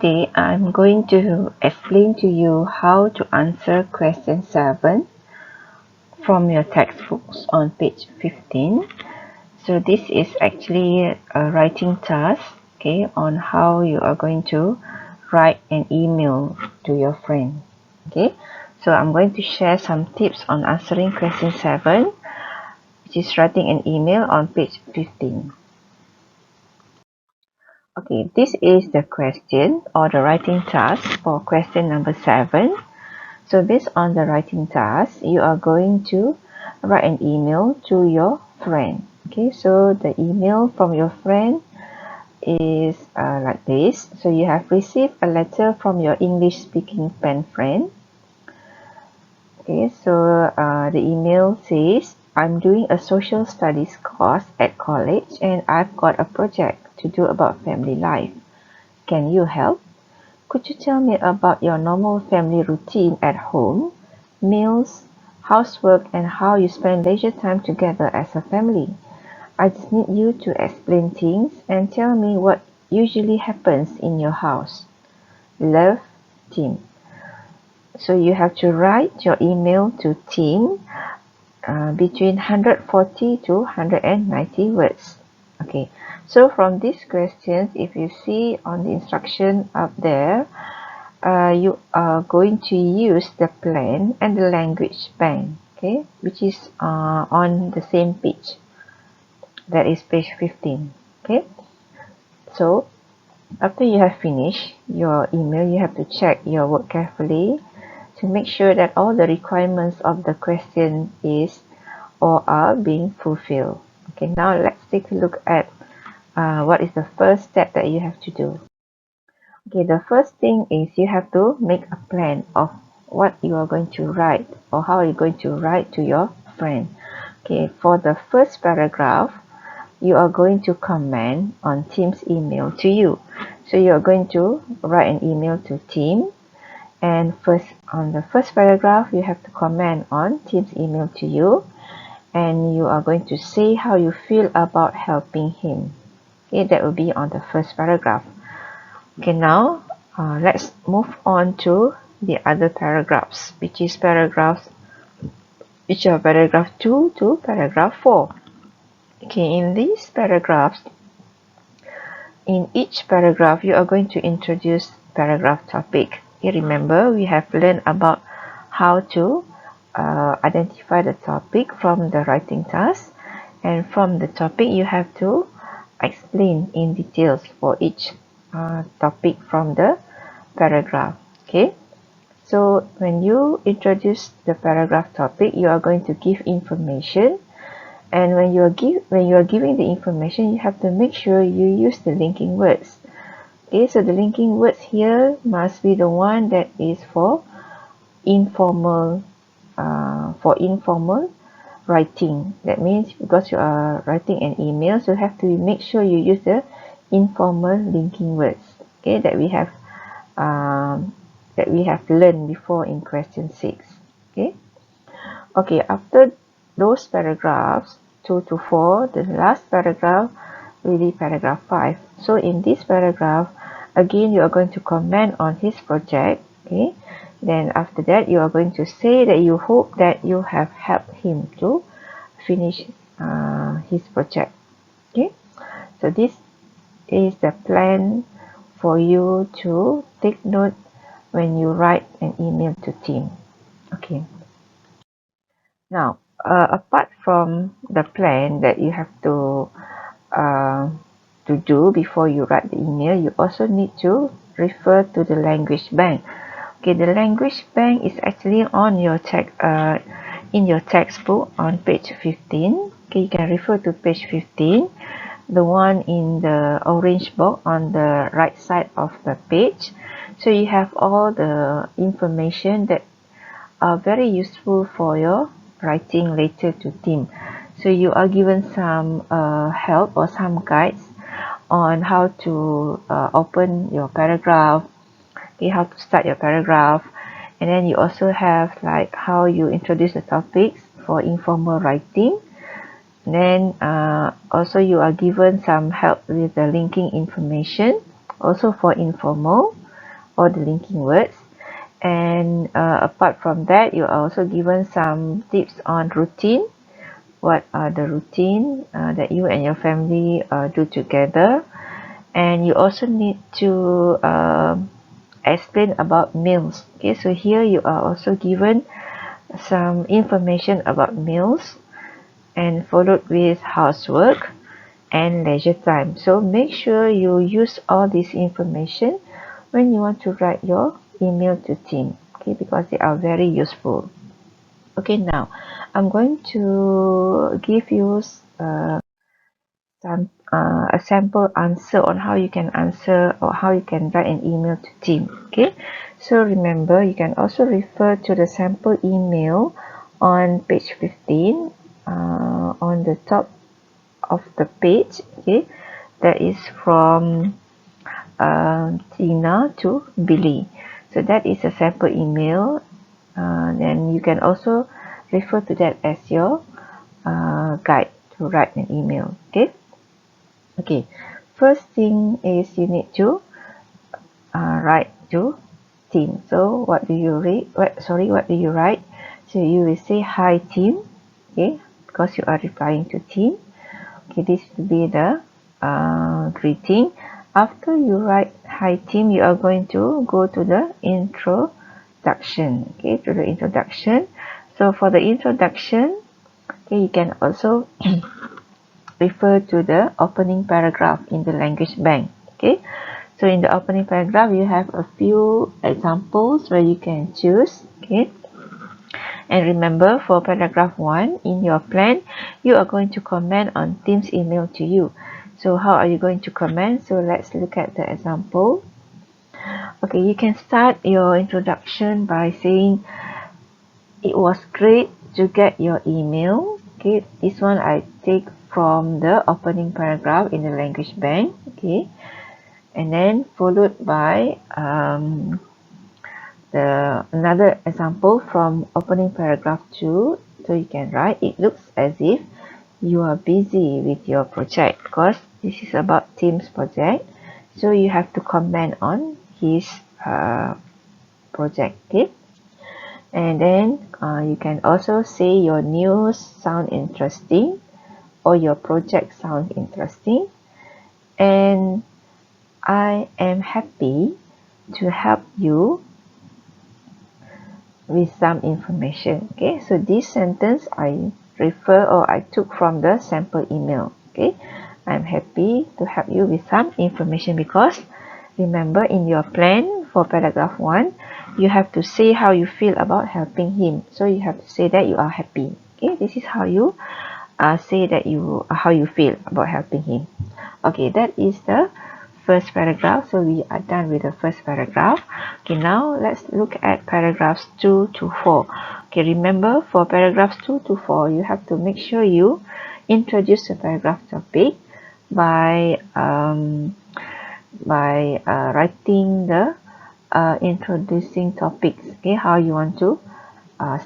Today I'm going to explain to you how to answer question 7 from your textbooks on page 15. So this is actually a writing task, okay, on how you are going to write an email to your friend. Okay, so I'm going to share some tips on answering question 7, which is writing an email on page 15. Okay, this is the question or the writing task for question number 7. So based on the writing task, you are going to write an email to your friend. Okay, so the email from your friend is like this. So you have received a letter from your English speaking pen friend. Okay, so the email says, I'm doing a social studies course at college and I've got a project to do about family life. Can you help? Could you tell me about your normal family routine at home, meals, housework, and how you spend leisure time together as a family? I just need you to explain things and tell me what usually happens in your house. Love, Tim. So you have to write your email to Tim between 140 to 190 words. Okay, so from these questions, if you see on the instruction up there, you are going to use the plan and the language bank, okay, which is on the same page. That is page 15. Okay, so after you have finished your email, you have to check your work carefully to make sure that all the requirements of the question is or are being fulfilled. Okay, now let's take a look at what is the first step that you have to do. Okay, the first thing is you have to make a plan of what you are going to write or how you're going to write to your friend. Okay, for the first paragraph, you are going to comment on Tim's email to you. So you are going to write an email to Tim, and first on the first paragraph, you have to comment on Tim's email to you, and you are going to say how you feel about helping him. Okay, that will be on the first paragraph. Okay, now let's move on to the other paragraphs, which are paragraph 2 to paragraph 4. Okay, in these paragraphs, in each paragraph, you are going to introduce paragraph topic. Okay, remember, we have learned about how to identify the topic from the writing task, and from the topic, you have to explain in details for each topic from the paragraph. Okay, so when you introduce the paragraph topic, you are going to give information, and when you are giving the information, you have to make sure you use the linking words. Okay, so the linking words here must be the one that is for informal writing. That means because you are writing an email, so you have to make sure you use the informal linking words. Okay, that we have learned before in question 6. Okay, after those paragraphs 2 to 4, the last paragraph will be paragraph 5. So in this paragraph, again, you are going to comment on his project. Okay, then after that, you are going to say that you hope that you have helped him to finish his project. Okay, so this is the plan for you to take note when you write an email to Tim. Okay, now apart from the plan that you have to do before you write the email, you also need to refer to the language bank. Okay, the language bank is actually on your in your textbook on page 15. Okay, you can refer to page 15, the one in the orange box on the right side of the page. So you have all the information that are very useful for your writing later to Tim. So you are given some help or some guides on how to open your paragraph, okay, how to start your paragraph, and then you also have like how you introduce the topics for informal writing. And then also you are given some help with the linking information also for informal. or the linking words. And apart from that, you are also given some tips on routine. What are the routine that you and your family do together? And you also need to explain about meals. Okay, so here you are also given some information about meals and followed with housework and leisure time. So make sure you use all this information when you want to write your email to team, okay, because they are very useful. Okay, now I'm going to give you a sample answer on how you can answer or how you can write an email to team. Okay, so remember, you can also refer to the sample email on page 15 on the top of the page. Okay, that is from Tina to Billy. So that is a sample email. Then you can also refer to that as your guide to write an email. Okay, first thing is you need to write to team. So what do you read? What do you write? So you will say hi team. Okay, because you are replying to team. Okay, this will be the greeting. After you write hi team, you are going to go to the introduction. Okay, to the introduction. So for the introduction, okay, you can also refer to the opening paragraph in the language bank. Okay, so in the opening paragraph, you have a few examples where you can choose. Okay, and remember, for paragraph 1 in your plan, you are going to comment on team's email to you. So how are you going to comment? So let's look at the example. Okay, you can start your introduction by saying, it was great to get your email. Okay, this one I take from the opening paragraph in the language bank. Okay, and then followed by another example from opening paragraph 2. So you can write, it looks as if you are busy with your project, because this is about Tim's project. So you have to comment on his project. Okay, and then you can also say your news sound interesting or your project sound interesting, and I am happy to help you with some information. Okay, so this sentence I refer or I took from the sample email. Okay, I'm happy to help you with some information, because remember, in your plan for paragraph 1, you have to say how you feel about helping him. So you have to say that you are happy. Okay, this is how you say that how you feel about helping him. Okay, that is the first paragraph. So we are done with the first paragraph. Okay, now let's look at paragraphs 2 to 4. Okay, remember, for paragraphs 2 to 4, you have to make sure you introduce the paragraph topic by writing the introducing topics. Okay, how you want to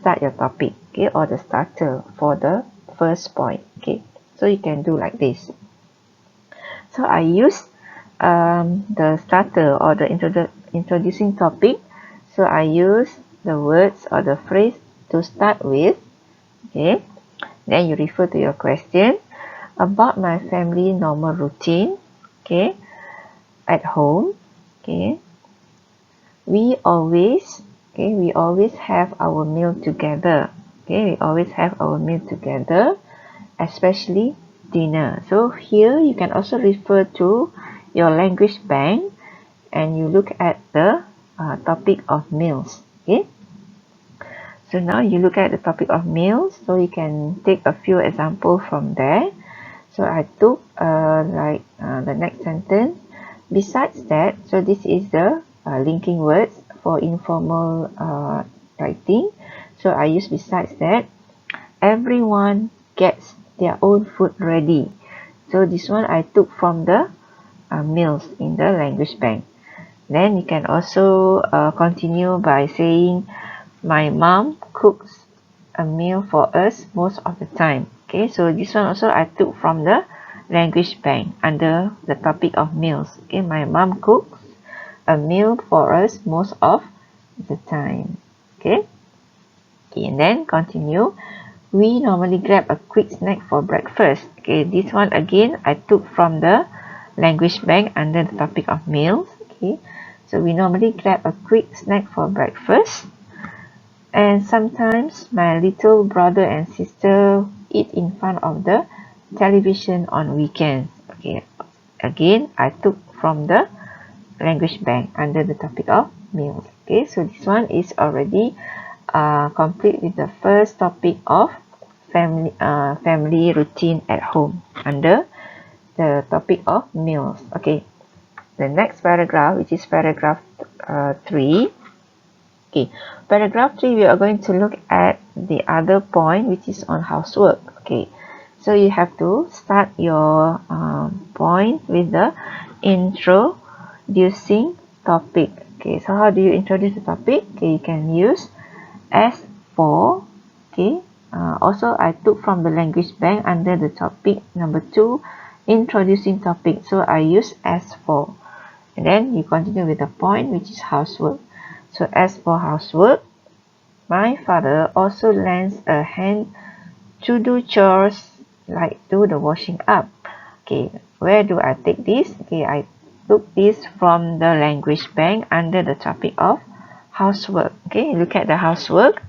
start your topic. Okay, or the starter for the first point. Okay, so you can do like this. So I use the starter or the introducing topic. So I use the words or the phrase to start with. Okay, then you refer to your question about my family normal routine. Okay, at home. Okay, we always have our meal together. Okay, we always have our meal together, especially dinner. So here you can also refer to your language bank and you look at the topic of meals. Okay, so now you look at the topic of meals, so you can take a few examples from there. So I took the next sentence. Besides that, so this is the linking words for informal writing. So I use besides that. Everyone gets their own food ready. So this one I took from the meals in the language bank. Then you can also continue by saying, my mom cooks a meal for us most of the time. Okay, so this one also I took from the language bank under the topic of meals. Okay, my mom cooks a meal for us most of the time. Okay, and then continue. We normally grab a quick snack for breakfast. Okay, this one again I took from the language bank under the topic of meals. Okay, so we normally grab a quick snack for breakfast, and sometimes my little brother and sister eat in front of the television on weekends. Okay, again I took from the language bank under the topic of meals. Okay, so this one is already complete with the first topic of family routine at home under the topic of meals. Okay, the next paragraph, which is paragraph 3. Okay, paragraph 3, we are going to look at the other point, which is on housework. Okay, so you have to start your point with the introducing topic. Okay, so how do you introduce the topic? Okay, you can use as for. Okay, also I took from the language bank under the topic number 2, introducing topic. So I use as for, and then you continue with the point, which is housework. So as for housework, my father also lends a hand to do chores like do the washing up. Okay, where do I take this? Okay, I took this from the language bank under the topic of housework. Okay, look at the housework.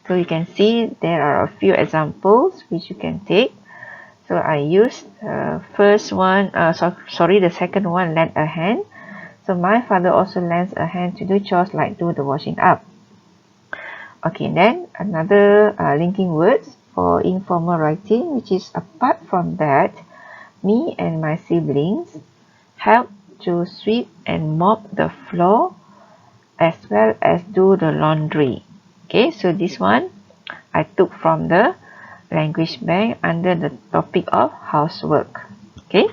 So you can see there are a few examples which you can take. So I used the second one, lend a hand. So my father also lends a hand to do chores like do the washing up. Okay, then another linking words for informal writing, which is apart from that, me and my siblings help to sweep and mop the floor as well as do the laundry. Okay, so this one I took from the language bank under the topic of housework. Okay.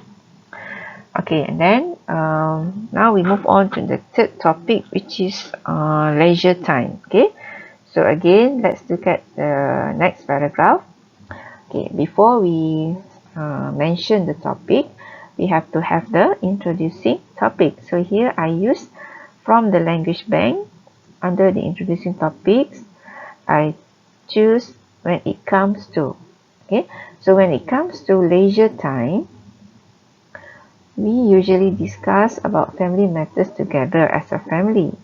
Okay, and then now we move on to the third topic, which is leisure time. Okay, so again, let's look at the next paragraph. Okay, before we mention the topic, we have to have the introducing topic. So here I use from the language bank under the introducing topics. I choose when it comes to. Okay, so when it comes to leisure time, we usually discuss about family matters together as a family.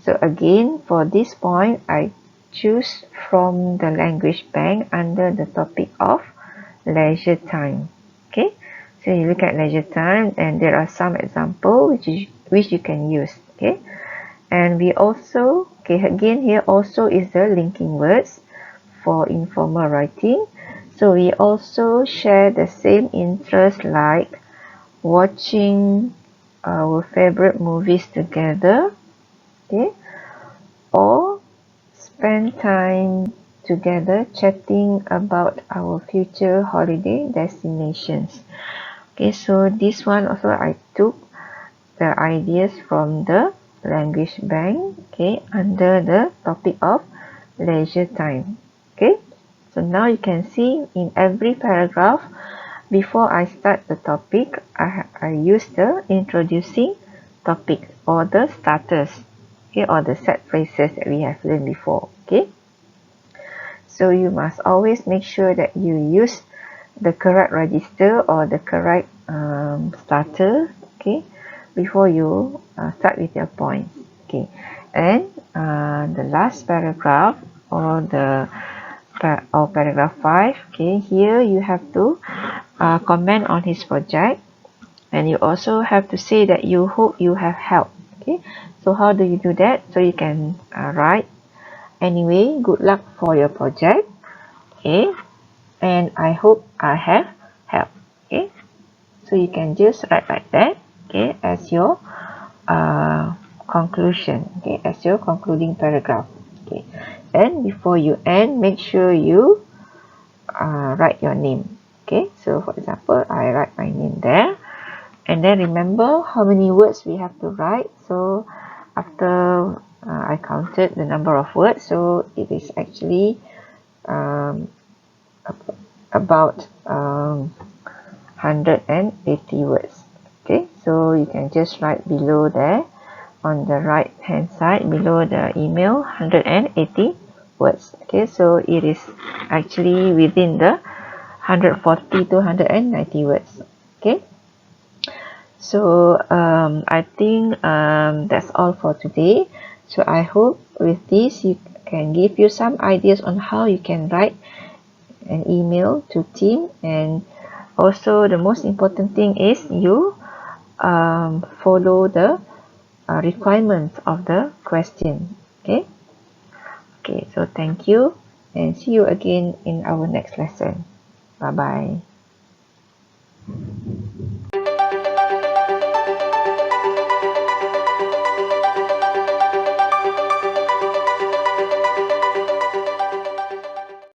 So again, for this point, I choose from the language bank under the topic of leisure time. Okay, so you look at leisure time, and there are some examples which you can use. Okay, and we also, okay, again here also is the linking words for informal writing. So we also share the same interest like watching our favorite movies together, okay, or spend time together chatting about our future holiday destinations. Okay, so this one also I took the ideas from the language bank, okay, under the topic of leisure time. Okay, so now you can see in every paragraph, before I start the topic, I use the introducing topic or the starters, okay, or the set phrases that we have learned before. Okay, so you must always make sure that you use the correct register or the correct starter, okay, before you start with your points. Okay, and the last paragraph or paragraph 5, okay, here you have to comment on his project, and you also have to say that you hope you have helped. Okay, so how do you do that? So you can write, anyway, good luck for your project, okay, and I hope I have helped. Okay, so you can just write like that, okay, as your conclusion, okay, as your concluding paragraph. Okay, and before you end, make sure you write your name. Okay, so for example, I write my name there, and then remember how many words we have to write. So after I counted the number of words, so it is actually about 180 words. Okay, so you can just write below there on the right hand side below the email, 180 words. Okay, so it is actually within the 140 to 190 words. Okay, so I think that's all for today. So I hope with this you can give you some ideas on how you can write an email to team, and also the most important thing is you follow the requirements of the question. Okay, so thank you and see you again in our next lesson. Bye bye.